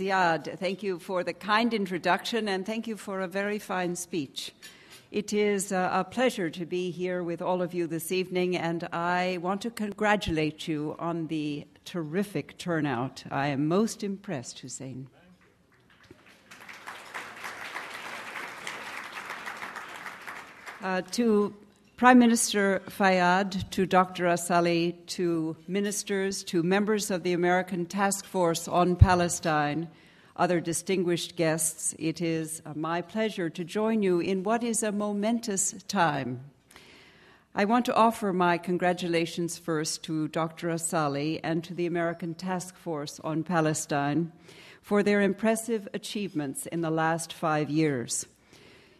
Ziad, thank you for the kind introduction and thank you for a very fine speech. It is a pleasure to be here with all of you this evening, and I want to congratulate you on the terrific turnout. I am most impressed, Hussein. To Prime Minister Fayyad, to Dr. Asali, to ministers, to members of the American Task Force on Palestine, other distinguished guests, it is my pleasure to join you in what is a momentous time. I want to offer my congratulations first to Dr. Asali and to the American Task Force on Palestine for their impressive achievements in the last 5 years.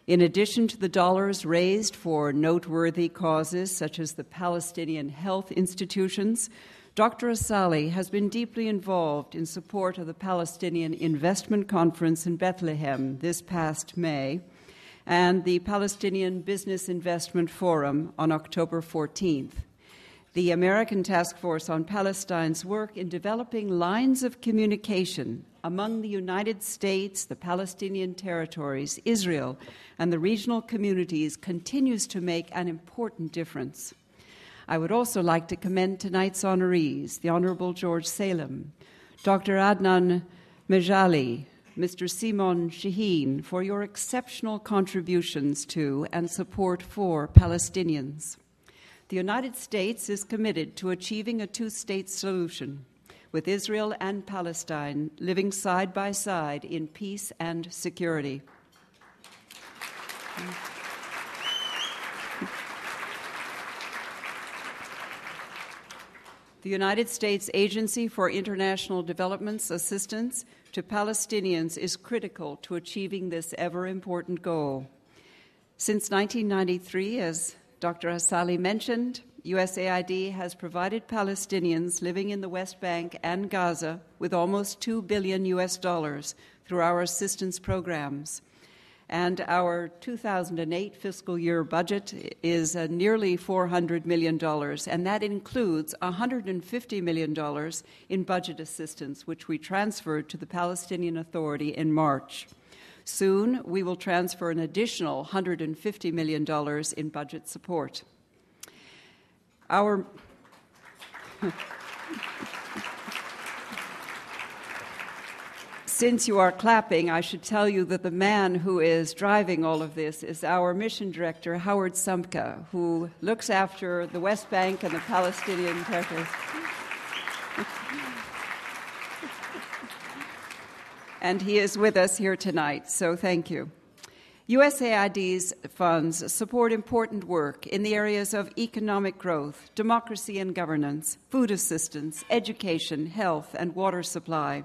In addition to the dollars raised for noteworthy causes such as the Palestinian health institutions, Dr. Asali has been deeply involved in support of the Palestinian Investment Conference in Bethlehem this past May and the Palestinian Business Investment Forum on October 14th. The American Task Force on Palestine's work in developing lines of communication among the United States, the Palestinian territories, Israel, and the regional communities continues to make an important difference. I would also like to commend tonight's honorees, the Honorable George Salem, Dr. Adnan Mejali, Mr. Simon Shaheen, for your exceptional contributions to and support for Palestinians. The United States is committed to achieving a two-state solution, with Israel and Palestine living side by side in peace and security. The United States Agency for International Development's assistance to Palestinians is critical to achieving this ever-important goal. Since 1993, as Dr. Asali mentioned, USAID has provided Palestinians living in the West Bank and Gaza with almost $2 billion through our assistance programs. And our 2008 fiscal year budget is nearly $400 million, and that includes $150 million in budget assistance, which we transferred to the Palestinian Authority in March. Soon, we will transfer an additional $150 million in budget support. Since you are clapping, I should tell you that the man who is driving all of this is our mission director, Howard Sumka, who looks after the West Bank and the Palestinian territories. And he is with us here tonight, so thank you. USAID's funds support important work in the areas of economic growth, democracy and governance, food assistance, education, health, and water supply.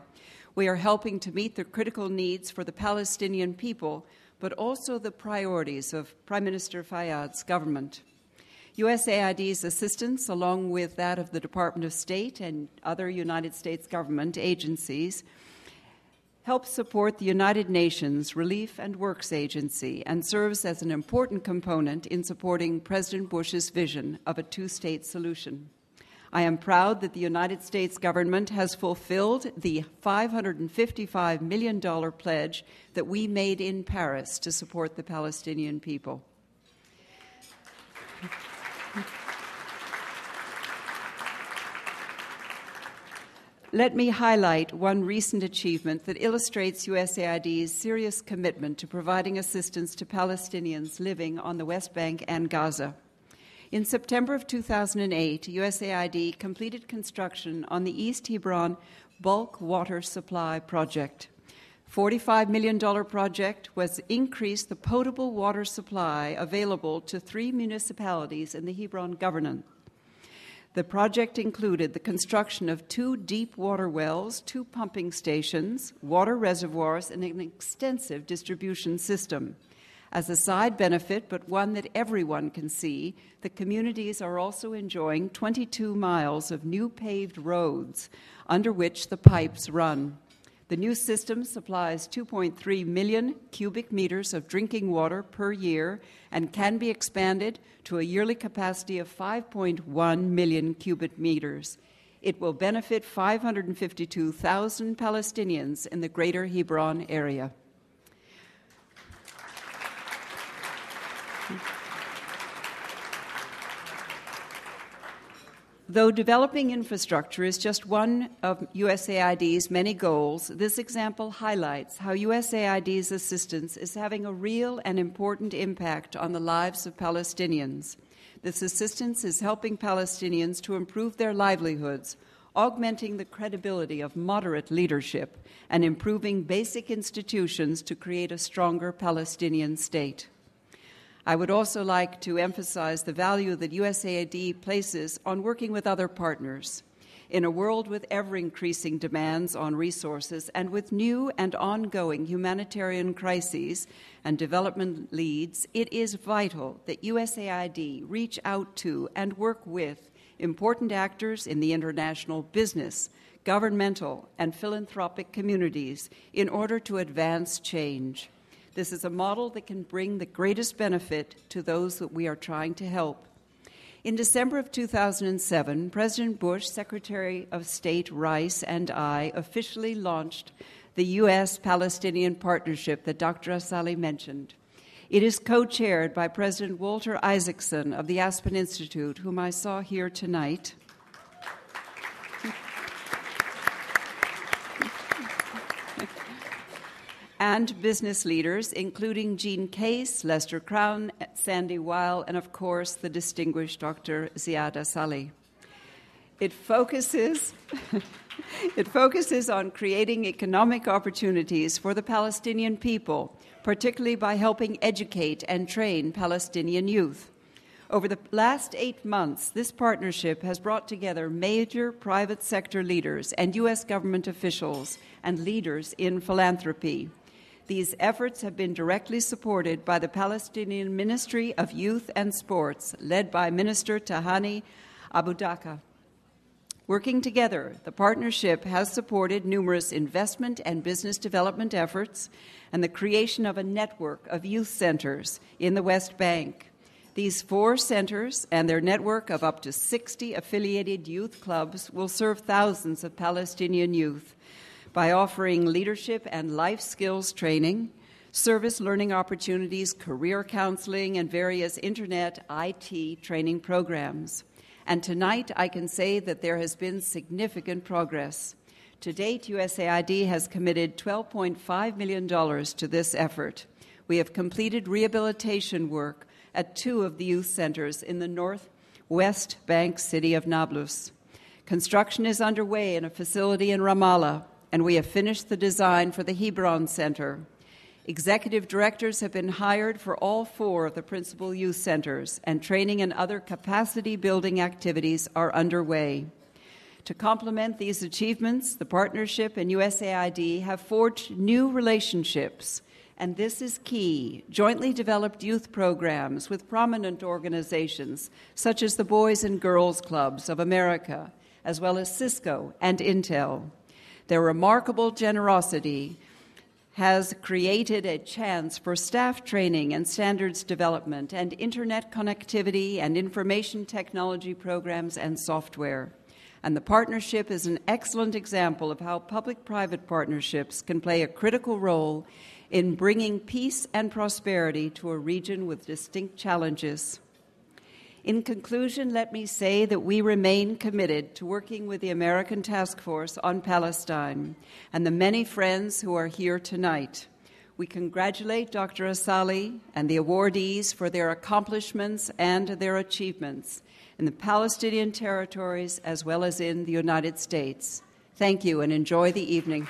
We are helping to meet the critical needs for the Palestinian people, but also the priorities of Prime Minister Fayyad's government. USAID's assistance, along with that of the Department of State and other United States government agencies, helps support the United Nations Relief and Works Agency and serves as an important component in supporting President Bush's vision of a two-state solution. I am proud that the United States government has fulfilled the $555 million pledge that we made in Paris to support the Palestinian people. Let me highlight one recent achievement that illustrates USAID's serious commitment to providing assistance to Palestinians living on the West Bank and Gaza. In September of 2008, USAID completed construction on the East Hebron bulk water supply project. $45 million project was increase the potable water supply available to 3 municipalities in the Hebron Governorate. The project included the construction of 2 deep water wells, 2 pumping stations, water reservoirs, and an extensive distribution system. As a side benefit, but one that everyone can see, the communities are also enjoying 22 miles of new paved roads under which the pipes run. The new system supplies 2.3 million cubic meters of drinking water per year and can be expanded to a yearly capacity of 5.1 million cubic meters. It will benefit 552,000 Palestinians in the greater Hebron area. Though developing infrastructure is just one of USAID's many goals, this example highlights how USAID's assistance is having a real and important impact on the lives of Palestinians. This assistance is helping Palestinians to improve their livelihoods, augmenting the credibility of moderate leadership, and improving basic institutions to create a stronger Palestinian state. I would also like to emphasize the value that USAID places on working with other partners. In a world with ever-increasing demands on resources and with new and ongoing humanitarian crises and development needs, it is vital that USAID reach out to and work with important actors in the international business, governmental, and philanthropic communities in order to advance change. This is a model that can bring the greatest benefit to those that we are trying to help. In December of 2007, President Bush, Secretary of State Rice, and I officially launched the U.S.-Palestinian partnership that Dr. Assali mentioned. It is co-chaired by President Walter Isaacson of the Aspen Institute, whom I saw here tonight, and business leaders, including Jean Case, Lester Crown, Sandy Weil, and of course, the distinguished Dr. Ziad Assali. It focuses on creating economic opportunities for the Palestinian people, particularly by helping educate and train Palestinian youth. Over the last 8 months, this partnership has brought together major private sector leaders and U.S. government officials and leaders in philanthropy. These efforts have been directly supported by the Palestinian Ministry of Youth and Sports, led by Minister Tahani Abudaka. Working together, the partnership has supported numerous investment and business development efforts and the creation of a network of youth centers in the West Bank. These 4 centers and their network of up to 60 affiliated youth clubs will serve thousands of Palestinian youth by offering leadership and life skills training, service learning opportunities, career counseling, and various internet IT training programs. And tonight, I can say that there has been significant progress. To date, USAID has committed $12.5 million to this effort. We have completed rehabilitation work at 2 of the youth centers in the northwest bank city of Nablus. Construction is underway in a facility in Ramallah, and we have finished the design for the Hebron Center. Executive directors have been hired for all 4 of the principal youth centers, and training and other capacity-building activities are underway. To complement these achievements, the partnership and USAID have forged new relationships, and this is key, jointly developed youth programs with prominent organizations such as the Boys and Girls Clubs of America, as well as Cisco and Intel. Their remarkable generosity has created a chance for staff training and standards development and internet connectivity and information technology programs and software. And the partnership is an excellent example of how public-private partnerships can play a critical role in bringing peace and prosperity to a region with distinct challenges. In conclusion, let me say that we remain committed to working with the American Task Force on Palestine and the many friends who are here tonight. We congratulate Dr. Assali and the awardees for their accomplishments and their achievements in the Palestinian territories as well as in the United States. Thank you and enjoy the evening.